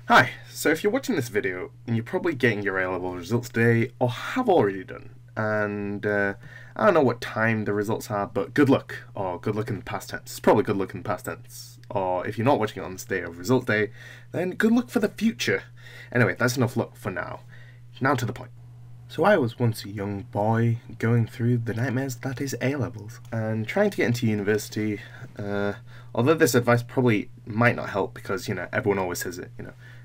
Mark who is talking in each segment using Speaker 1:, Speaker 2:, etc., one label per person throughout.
Speaker 1: Hi, so if you're watching this video, you're probably getting your A-level results today, or have already done, and I don't know what time the results are, but good luck, or good luck in the past tense. It's probably good luck in the past tense, or if you're not watching it on this day of result day, then good luck for the future. Anyway, that's enough luck for now. Now to the point. So I was once a young boy going through the nightmares that is A-levels, and trying to get into university, although this advice probably might not help because, everyone always says it,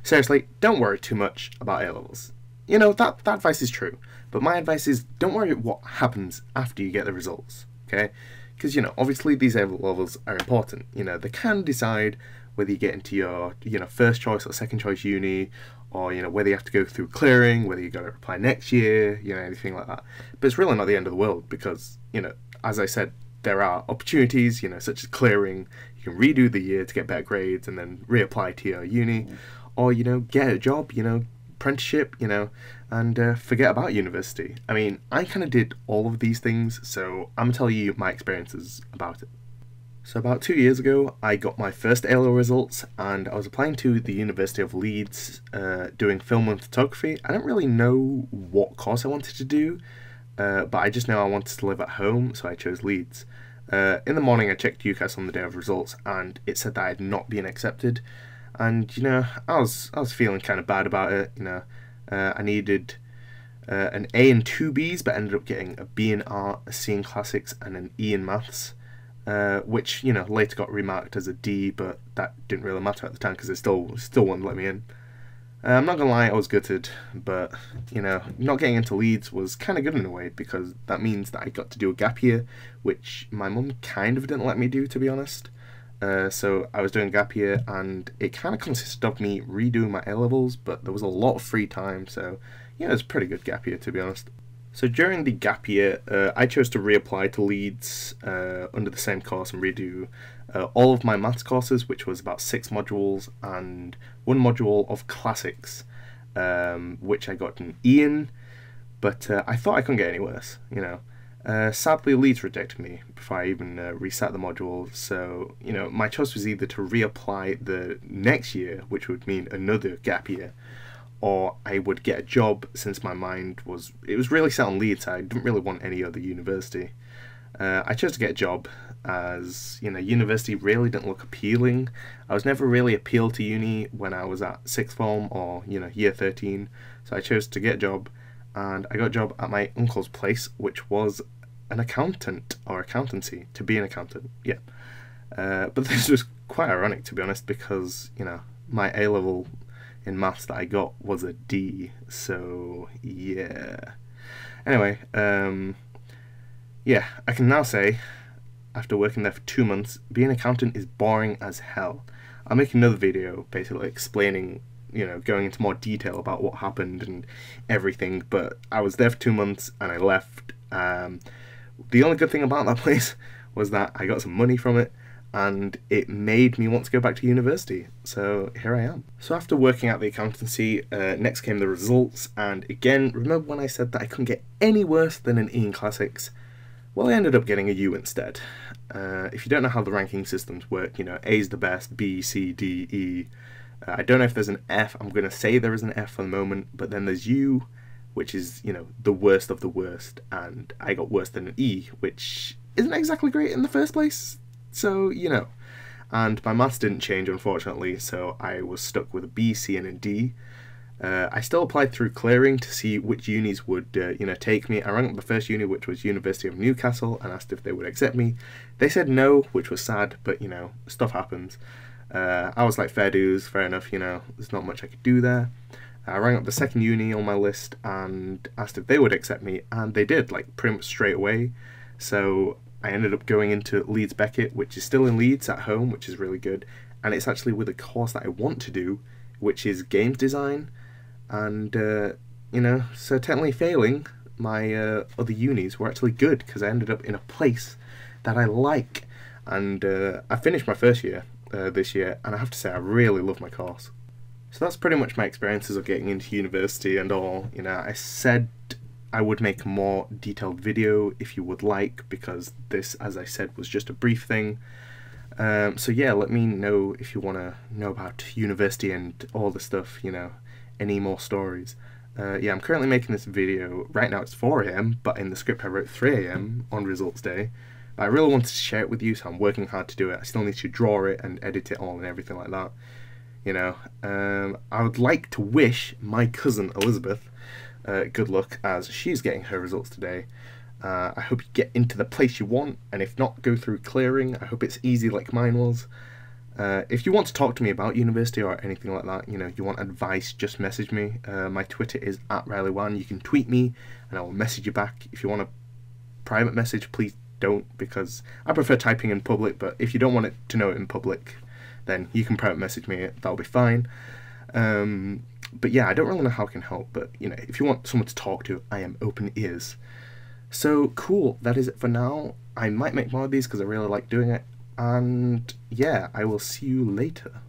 Speaker 1: seriously, don't worry too much about A-levels. That advice is true, but my advice is don't worry what happens after you get the results, okay? Because, obviously these A-levels are important, they can decide whether you get into your, first choice or second choice uni, or, whether you have to go through clearing, whether you got to apply next year, anything like that. But it's really not the end of the world because, as I said, there are opportunities, such as clearing. You can redo the year to get better grades and then reapply to your uni, or, get a job, apprenticeship, and forget about university. I mean, I kind of did all of these things, so I'm telling you my experiences about it. So about 2 years ago, I got my first A-level results, and I was applying to the University of Leeds, doing film and photography. I didn't really know what course I wanted to do, but I just know I wanted to live at home, so I chose Leeds. In the morning, I checked UCAS on the day of results, and it said that I had not been accepted. And I was feeling kind of bad about it. I needed an A and two Bs, but ended up getting a B in art, a C in classics, and an E in maths. Which later got remarked as a D, but that didn't really matter at the time because it still wouldn't let me in. I'm not gonna lie, I was gutted, but not getting into Leeds was kind of good in a way because that means that I got to do a gap year, which my mum kind of didn't let me do, to be honest. So I was doing gap year, and it kind of consisted of me redoing my A-levels, but there was a lot of free time, so it was a pretty good gap year, to be honest. So during the gap year, I chose to reapply to Leeds under the same course and redo all of my maths courses, which was about 6 modules and 1 module of classics, which I got an E in, but I thought I couldn't get any worse, Sadly, Leeds rejected me before I even resat the module, so, my choice was either to reapply the next year, which would mean another gap year, or I would get a job since my mind was really set on Leeds. I didn't really want any other university. I chose to get a job as, university really didn't look appealing. I was never really appealed to uni when I was at sixth form or, year 13. So I chose to get a job, and I got a job at my uncle's place, which was an accountant or accountancy, to be an accountant, yeah. But this was quite ironic, to be honest, because, my A-level in maths that I got was a D, so yeah. Anyway, yeah, I can now say, after working there for 2 months, being an accountant is boring as hell. I'll make another video basically explaining, going into more detail about what happened and everything, but I was there for 2 months and I left. The only good thing about that place was that I got some money from it, and it made me want to go back to university, so here I am. So after working at the accountancy, next came the results, and again, remember when I said that I couldn't get any worse than an E in classics? Well, I ended up getting a U instead. If you don't know how the ranking systems work, A is the best, B, C, D, E. I don't know if there's an F. I'm going to say there is an F for the moment, but then there's U, which is, the worst of the worst, and I got worse than an E, which isn't exactly great in the first place. So, and my maths didn't change, unfortunately, so I was stuck with a B, C, and a D. I still applied through clearing to see which unis would, take me. I rang up the first uni, which was University of Newcastle, and asked if they would accept me. They said no, which was sad, but, stuff happens. I was like, fair dues, fair enough, there's not much I could do there. I rang up the second uni on my list and asked if they would accept me, and they did, like, pretty much straight away. So I ended up going into Leeds Beckett, which is still in Leeds at home, which is really good, and it's actually with a course that I want to do, which is games design, and, so technically failing, my other unis were actually good, because I ended up in a place that I like, and I finished my first year this year, and I have to say I really love my course. So that's pretty much my experiences of getting into university and all. I said I would make a more detailed video if you would like, because this, as I said, was just a brief thing. So yeah, let me know if you want to know about university and all the stuff, you know, any more stories. Yeah, I'm currently making this video. Right now it's 4 AM, but in the script I wrote 3 AM on results day. But I really wanted to share it with you, so I'm working hard to do it. I still need to draw it and edit it all and everything like that. You know, I would like to wish my cousin Elizabeth good luck as she's getting her results today. I hope you get into the place you want, and if not, go through clearing. I hope it's easy like mine was. If you want to talk to me about university or anything like that, you know, you want advice, just message me. My Twitter is @Riley1. You can tweet me and I will message you back. If you want a private message, please don't, because I prefer typing in public, but if you don't want it to know it in public, then you can private message me, that'll be fine. But yeah, I don't really know how I can help, but you know, if you want someone to talk to, I am open ears. So cool, that is it for now. I might make more of these because I really like doing it, and yeah, I will see you later.